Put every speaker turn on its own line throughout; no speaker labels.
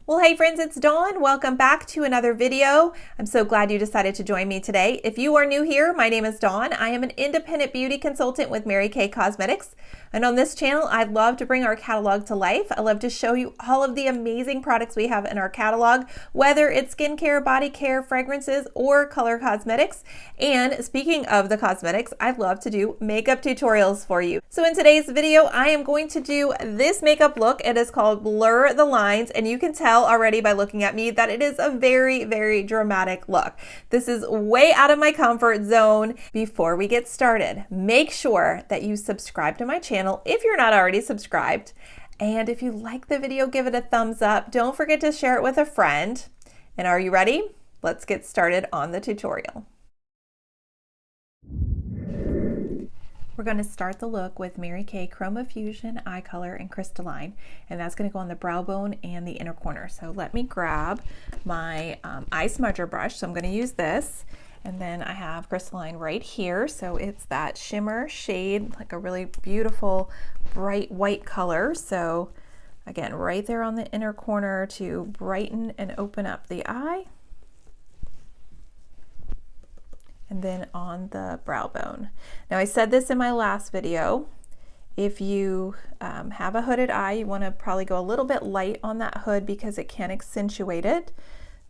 Well, hey friends, it's Dawn. Welcome back to another video. I'm so glad you decided to join me today. If you are new here, my name is Dawn. I am an independent beauty consultant with Mary Kay Cosmetics. And on this channel, I love to bring our catalog to life. I love to show you all of the amazing products we have in our catalog, whether it's skincare, body care, fragrances, or color cosmetics. And speaking of the cosmetics, I love to do makeup tutorials for you. So in today's video, I am going to do this makeup look. It is called Blur the Lines, and you can tell already by looking at me that it is a very, very dramatic look. This is way out of my comfort zone. Before we get started, make sure that you subscribe to my channel if you're not already subscribed. And if you like the video, give it a thumbs up. Don't forget to share it with a friend. And are you ready? Let's get started on the tutorial. We're going to start the look with Mary Kay Chroma Fusion Eye Color in Crystalline, and that's going to go on the brow bone and the inner corner. So let me grab my eye smudger brush. So I'm going to use this, and then I have Crystalline right here. So it's that shimmer shade, like a really beautiful bright white color. So again, right there on the inner corner to brighten and open up the eye. And then on the brow bone. Now I said this in my last video, if you have a hooded eye, you want to probably go a little bit light on that hood because it can accentuate it.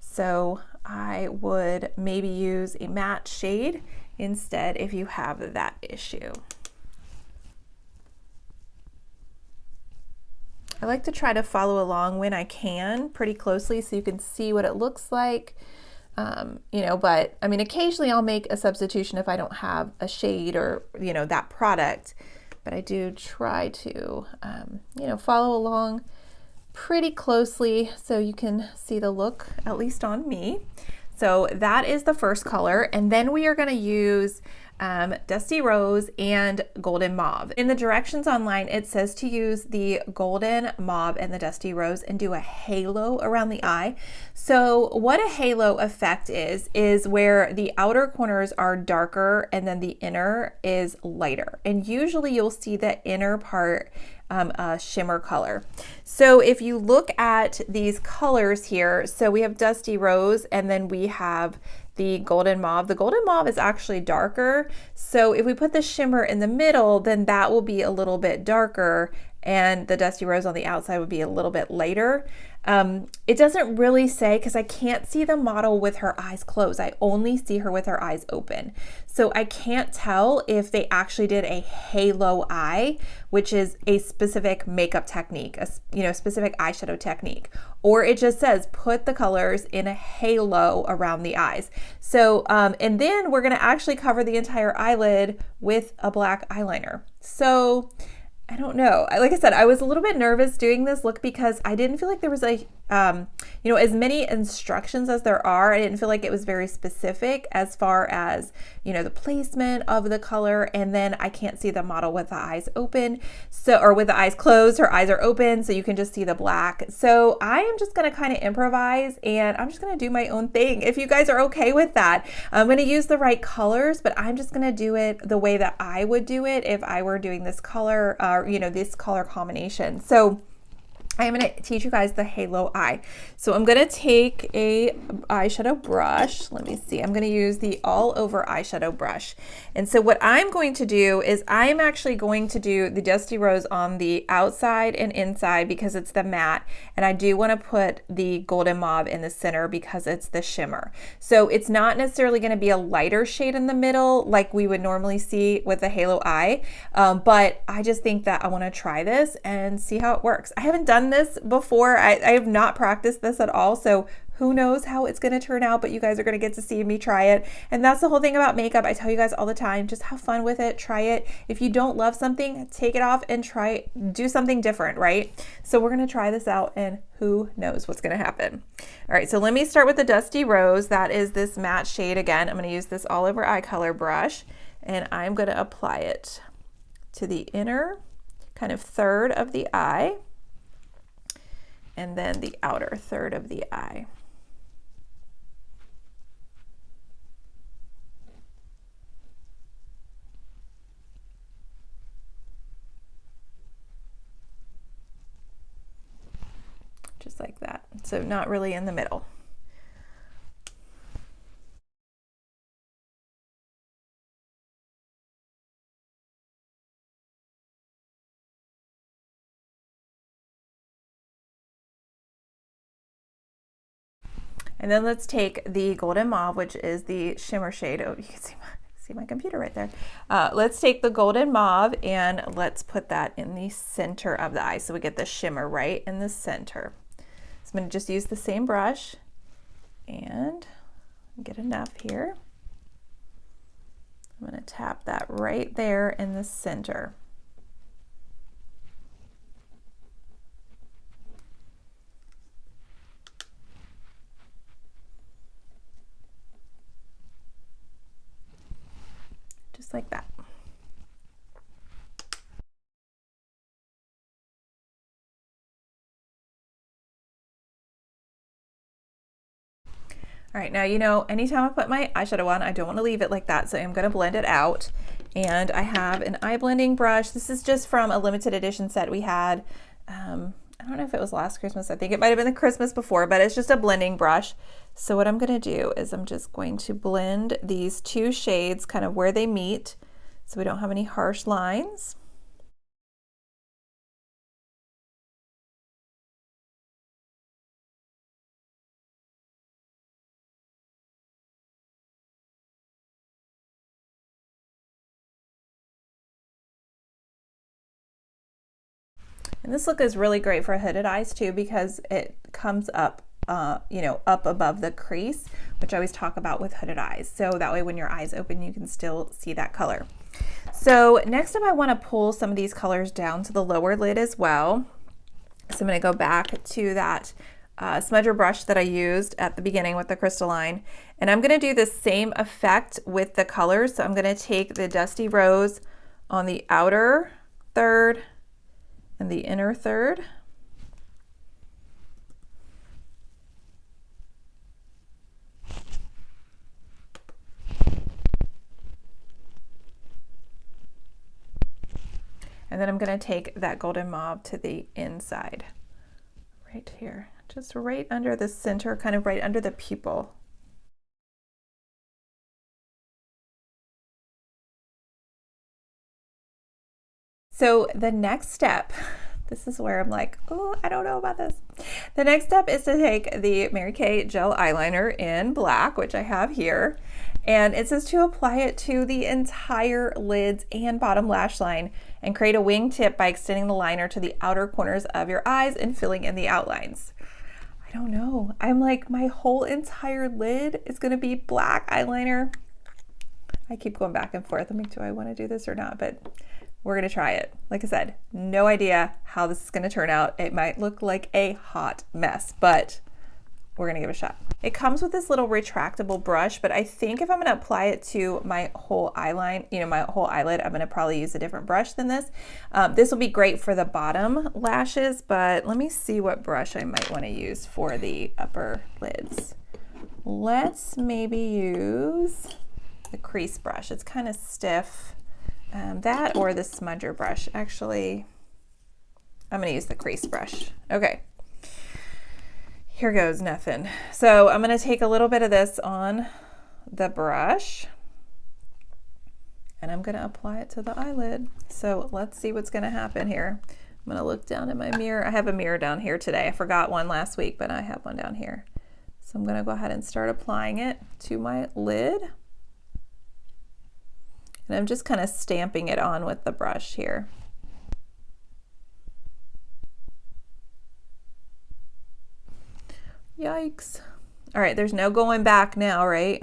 So I would maybe use a matte shade instead if you have that issue. I like to try to follow along when I can pretty closely so you can see what it looks like. You know, but I mean, occasionally I'll make a substitution if I don't have a shade or, you know, that product, but I do try to, you know, follow along pretty closely so you can see the look, at least on me. So that is the first color. And then we are going to use Dusty Rose and Golden Mauve. In the directions online, it says to use the Golden Mauve and the Dusty Rose and do a halo around the eye. So what a halo effect is where the outer corners are darker and then the inner is lighter. And usually you'll see the inner part a shimmer color. So if you look at these colors here, so we have Dusty Rose and then we have the Golden Mauve. The Golden Mauve is actually darker. So if we put the shimmer in the middle, then that will be a little bit darker and the Dusty Rose on the outside would be a little bit lighter. It doesn't really say because I can't see the model with her eyes closed. I only see her with her eyes open. So I can't tell if they actually did a halo eye, which is a specific makeup technique, a specific eyeshadow technique, or it just says put the colors in a halo around the eyes. So, and then we're going to actually cover the entire eyelid with a black eyeliner. So I don't know. Like I said, I was a little bit nervous doing this look because I didn't feel like there was you know, as many instructions as there are. I didn't feel like it was very specific as far as, you know, the placement of the color. And then I can't see the model with the eyes open. So, or with the eyes closed, her eyes are open. So you can just see the black. So I am just going to kind of improvise and I'm just going to do my own thing. If you guys are okay with that, I'm going to use the right colors, but I'm just going to do it the way that I would do it if I were doing this color, you know, this color combination. So I'm going to teach you guys the halo eye. So I'm going to take a eyeshadow brush. Let me see. I'm going to use the all over eyeshadow brush. And so what I'm going to do is I'm actually going to do the Dusty Rose on the outside and inside because it's the matte. And I do want to put the Golden Mauve in the center because it's the shimmer. So it's not necessarily going to be a lighter shade in the middle like we would normally see with the halo eye. But I just think that I want to try this and see how it works. I haven't done this before. I have not practiced this at all, so who knows how it's going to turn out, but you guys are going to get to see me try it. And that's the whole thing about makeup. I tell you guys all the time, just have fun with it, try it. If you don't love something, take it off and do something different, right? So we're going to try this out and who knows what's going to happen. All right, so let me start with the Dusty Rose. That is this matte shade. Again, I'm going to use this all over eye color brush and I'm going to apply it to the inner kind of third of the eye and then the outer third of the eye. just like that. so not really in the middle. And then let's take the Golden Mauve, which is the shimmer shade. Oh, you can see my computer right there. Let's take the Golden Mauve and let's put that in the center of the eye so we get the shimmer right in the center. So I'm going to just use the same brush and get enough here. I'm going to tap that right there in the center. Just like that. All right, now you know, anytime I put my eyeshadow on, I don't want to leave it like that, so I'm going to blend it out. And I have an eye blending brush. This is just from a limited edition set we had. I don't know if it was last Christmas. I think it might have been the Christmas before, but it's just a blending brush. So what I'm going to do is I'm just going to blend these two shades kind of where they meet so we don't have any harsh lines. And this look is really great for hooded eyes too because it comes up, you know, up above the crease, which I always talk about with hooded eyes. So that way when your eyes open, you can still see that color. So next up, I want to pull some of these colors down to the lower lid as well. So I'm going to go back to that smudger brush that I used at the beginning with the crystalline. And I'm going to do the same effect with the colors. So I'm going to take the Dusty Rose on the outer third and the inner third. And then I'm going to take that Golden Mauve to the inside, right here, just right under the center, kind of right under the pupil. So the next step, this is where I'm like, oh, I don't know about this. The next step is to take the Mary Kay gel eyeliner in black, which I have here. And it says to apply it to the entire lids and bottom lash line and create a wingtip by extending the liner to the outer corners of your eyes and filling in the outlines. I don't know. I'm like, my whole entire lid is going to be black eyeliner. I keep going back and forth. I'm like, do I want to do this or not? But we're going to try it. Like I said, no idea how this is going to turn out. It might look like a hot mess, but we're going to give it a shot. It comes with this little retractable brush, but I think if I'm going to apply it to my whole eyeline, you know, my whole eyelid, I'm going to probably use a different brush than this. This will be great for the bottom lashes, but let me see what brush I might want to use for the upper lids. Let's maybe use the crease brush. It's kind of stiff. That or the smudger brush. Actually, I'm going to use the crease brush. Okay. Here goes nothing. So I'm going to take a little bit of this on the brush and I'm going to apply it to the eyelid. So let's see what's going to happen here. I'm going to look down in my mirror. I have a mirror down here today. I forgot one last week, but I have one down here. So I'm going to go ahead and start applying it to my lid. And I'm just kind of stamping it on with the brush here. Yikes. All right, there's no going back now, right?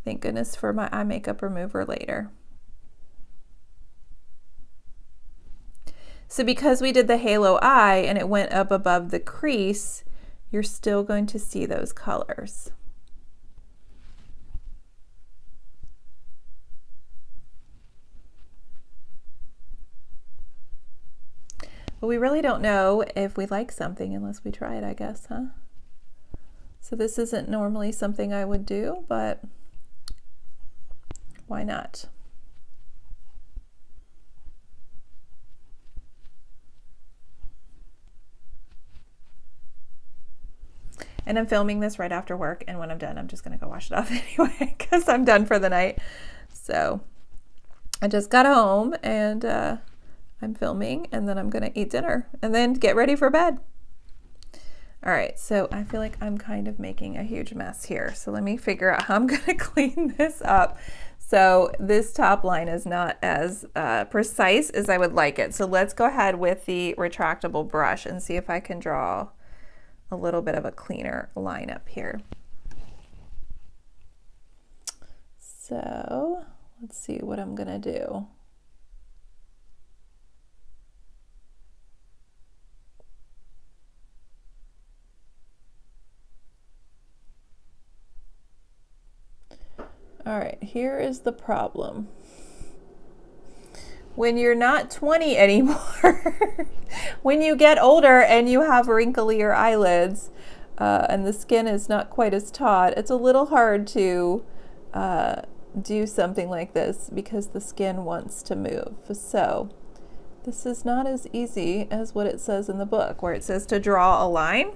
Thank goodness for my eye makeup remover later. So because we did the halo eye and it went up above the crease, you're still going to see those colors. But we really don't know if we like something unless we try it, I guess, huh? So this isn't normally something I would do, but why not? And I'm filming this right after work, and when I'm done, I'm just gonna go wash it off anyway, because I'm done for the night. So I just got home, and I'm filming, and then I'm gonna eat dinner and then get ready for bed. All right, so I feel like I'm kind of making a huge mess here. So let me figure out how I'm gonna clean this up. So this top line is not as precise as I would like it. So let's go ahead with the retractable brush and see if I can draw a little bit of a cleaner line up here. So let's see what I'm gonna do. All right, here is the problem. When you're not 20 anymore, when you get older and you have wrinklier eyelids and the skin is not quite as taut, it's a little hard to do something like this because the skin wants to move. So this is not as easy as what it says in the book, where it says to draw a line.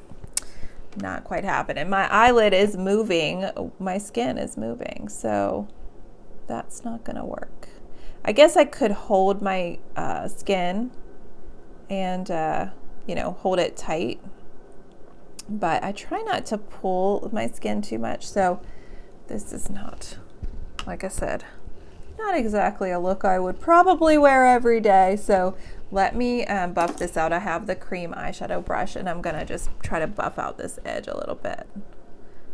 Not quite happening. My eyelid is moving, my skin is moving, so that's not gonna work. I guess I could hold my skin and you know, hold it tight, but I try not to pull my skin too much. So this is not, like I said, not exactly a look I would probably wear every day. So let me buff this out. I have the cream eyeshadow brush, and I'm gonna just try to buff out this edge a little bit.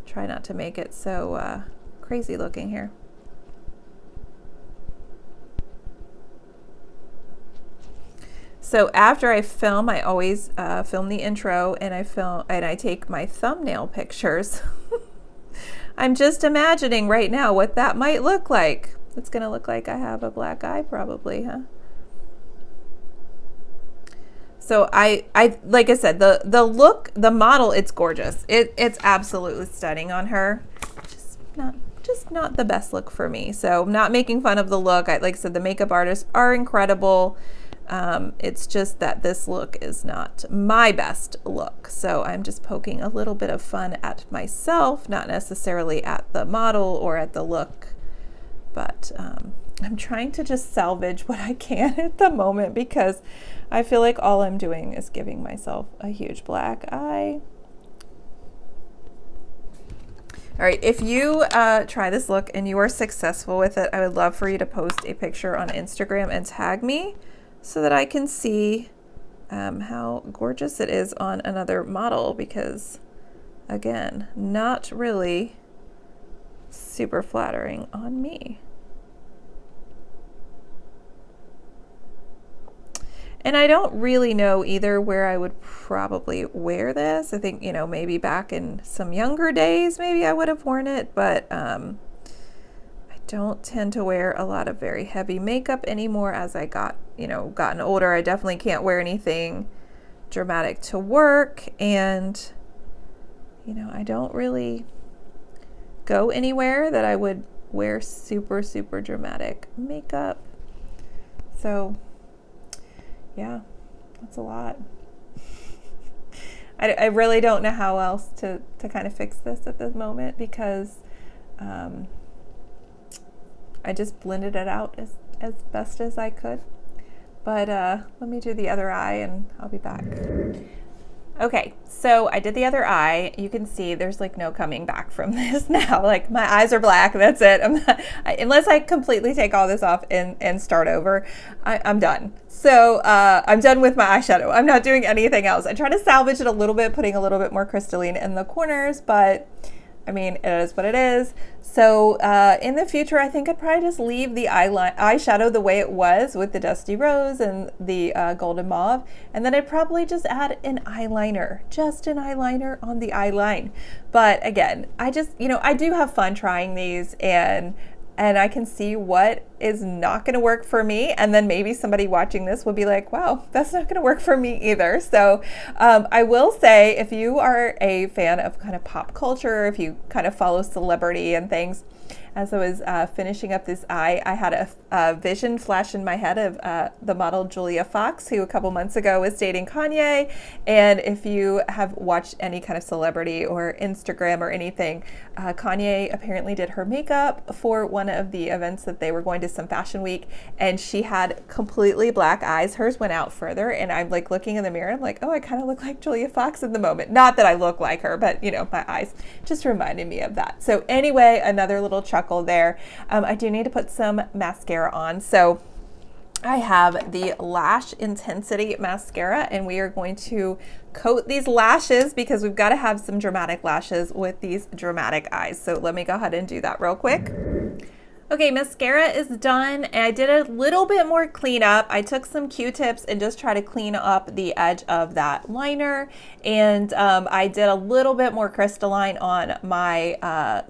Try not to make it so crazy looking here. So after I film, I always film the intro, and I take my thumbnail pictures. I'm just imagining right now what that might look like. It's gonna look like I have a black eye probably, huh? So I like I said, the look, the model, it's gorgeous. It's absolutely stunning on her. Just not the best look for me. So I'm not making fun of the look. Like I said, the makeup artists are incredible. It's just that this look is not my best look. So I'm just poking a little bit of fun at myself, not necessarily at the model or at the look. But I'm trying to just salvage what I can at the moment, because I feel like all I'm doing is giving myself a huge black eye. All right, if you try this look and you are successful with it, I would love for you to post a picture on Instagram and tag me so that I can see how gorgeous it is on another model, because again, not really super flattering on me. And I don't really know either where I would probably wear this. I think, you know, maybe back in some younger days, maybe I would have worn it, but I don't tend to wear a lot of very heavy makeup anymore as I gotten older. I definitely can't wear anything dramatic to work, and, you know, I don't really go anywhere that I would wear super, super dramatic makeup. So yeah, that's a lot. I really don't know how else to kind of fix this at this moment, because I just blended it out as best as I could. But let me do the other eye and I'll be back. Okay, so I did the other eye. You can see there's like no coming back from this now. Like, my eyes are black, that's it. Unless I completely take all this off and start over, I'm done. So I'm done with my eyeshadow. I'm not doing anything else. I try to salvage it a little bit, putting a little bit more crystalline in the corners, but I mean, it is what it is. So in the future, I think I'd probably just leave the eyeshadow the way it was, with the Dusty Rose and the Golden Mauve. And then I'd probably just add an eyeliner, just an eyeliner on the eyeline. But again, I just, you know, I do have fun trying these, and I can see what is not going to work for me. And then maybe somebody watching this will be like, wow, that's not going to work for me either. So I will say, if you are a fan of kind of pop culture, if you kind of follow celebrity and things, as I was finishing up this eye, I had a vision flash in my head of the model Julia Fox, who a couple months ago was dating Kanye. And if you have watched any kind of celebrity or Instagram or anything, Kanye apparently did her makeup for one of the events that they were going to, some fashion week, and she had completely black eyes. Hers went out further, and I'm like looking in the mirror, I'm like, oh, I kind of look like Julia Fox in the moment. Not that I look like her, but you know, my eyes just reminded me of that. So anyway, another little chuckle there. I do need to put some mascara on. So I have the Lash Intensity mascara, and we are going to coat these lashes because we've got to have some dramatic lashes with these dramatic eyes. So let me go ahead and do that real quick. Okay, mascara is done, and I did a little bit more cleanup. I took some Q-tips and just try to clean up the edge of that liner, and I did a little bit more crystalline on my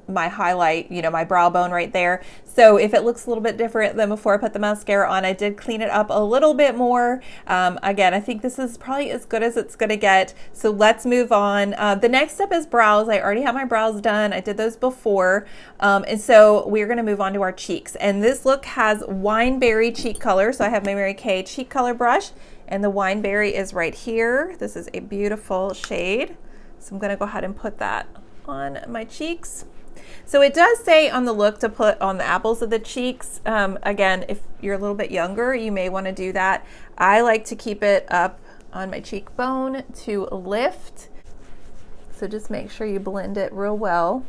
my highlight, you know, my brow bone right there. So if it looks a little bit different than before I put the mascara on, I did clean it up a little bit more. Again, I think this is probably as good as it's gonna get. So let's move on. The next step is brows. I already have my brows done. I did those before. And so we're gonna move on to our cheeks. And this look has Wineberry cheek color. So I have my Mary Kay cheek color brush, and the Wineberry is right here. This is a beautiful shade. So I'm gonna go ahead and put that on my cheeks. So it does say on the look to put on the apples of the cheeks. Again, if you're a little bit younger, you may want to do that. I like to keep it up on my cheekbone to lift. So just make sure you blend it real well.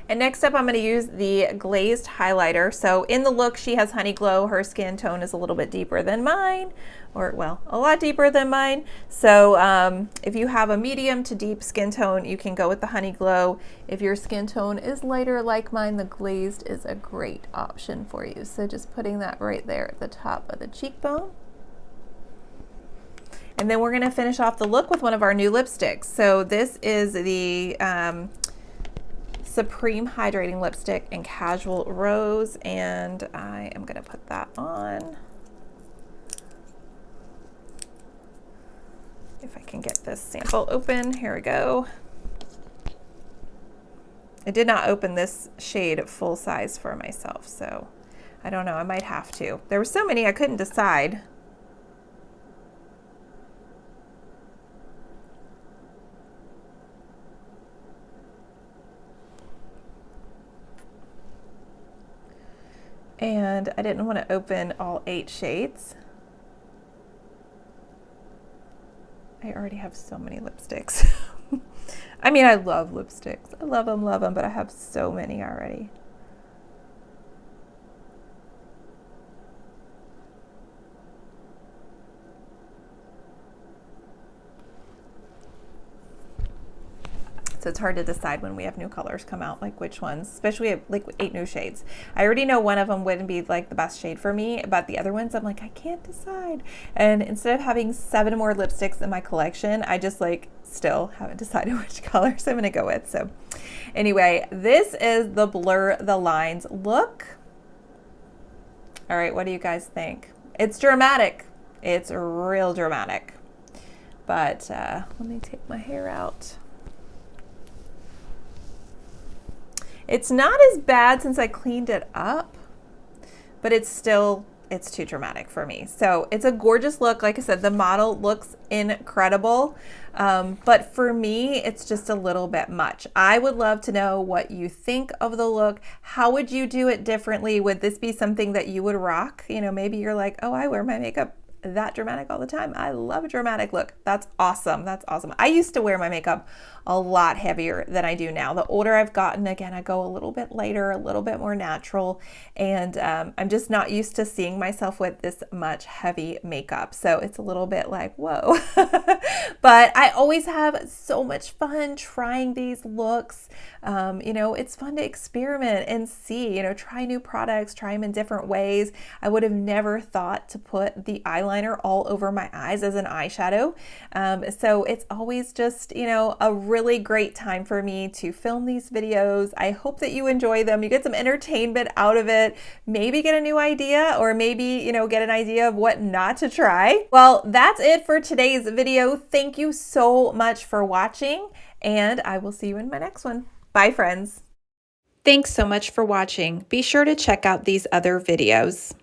And next up, I'm going to use the glazed highlighter. So in the look, she has Honey Glow. Her skin tone is a little bit deeper than mine, or well, a lot deeper than mine. So if you have a medium to deep skin tone, you can go with the Honey Glow. If your skin tone is lighter like mine, the glazed is a great option for you. So just putting that right there at the top of the cheekbone. And then we're going to finish off the look with one of our new lipsticks. So this is the Supreme Hydrating Lipstick in Casual Rose, and I am going to put that on. If I can get this sample open, here we go. I did not open this shade full size for myself, so I don't know, I might have to. There were so many I couldn't decide. And I didn't want to open all 8 shades. I already have so many lipsticks. I mean, I love lipsticks. I love them, but I have so many already. So it's hard to decide when we have new colors come out, like which ones, especially like 8 new shades. I already know one of them wouldn't be like the best shade for me, but the other ones I'm like, I can't decide. And instead of having 7 more lipsticks in my collection, I just like still haven't decided which colors I'm gonna go with. So anyway, this is the Blur the Lines look. All right, what do you guys think? It's dramatic. It's real dramatic. But let me take my hair out. It's not as bad since I cleaned it up, but it's too dramatic for me. So it's a gorgeous look. Like I said, the model looks incredible. But for me, it's just a little bit much. I would love to know what you think of the look. How would you do it differently? Would this be something that you would rock? You know, maybe you're like, oh, I wear my makeup that dramatic all the time. I love a dramatic look. That's awesome. That's awesome. I used to wear my makeup a lot heavier than I do now. The older I've gotten, again, I go a little bit lighter, a little bit more natural, and I'm just not used to seeing myself with this much heavy makeup. So it's a little bit like, whoa. But I always have so much fun trying these looks. You know, it's fun to experiment and see, you know, try new products, try them in different ways. I would have never thought to put the eyeliner eyeliner all over my eyes as an eyeshadow. So it's always just, you know, a really great time for me to film these videos. I hope that you enjoy them. You get some entertainment out of it, maybe get a new idea, or maybe, you know, get an idea of what not to try. Well, that's it for today's video. Thank you so much for watching, and I will see you in my next one. Bye, friends. Thanks so much for watching. Be sure to check out these other videos.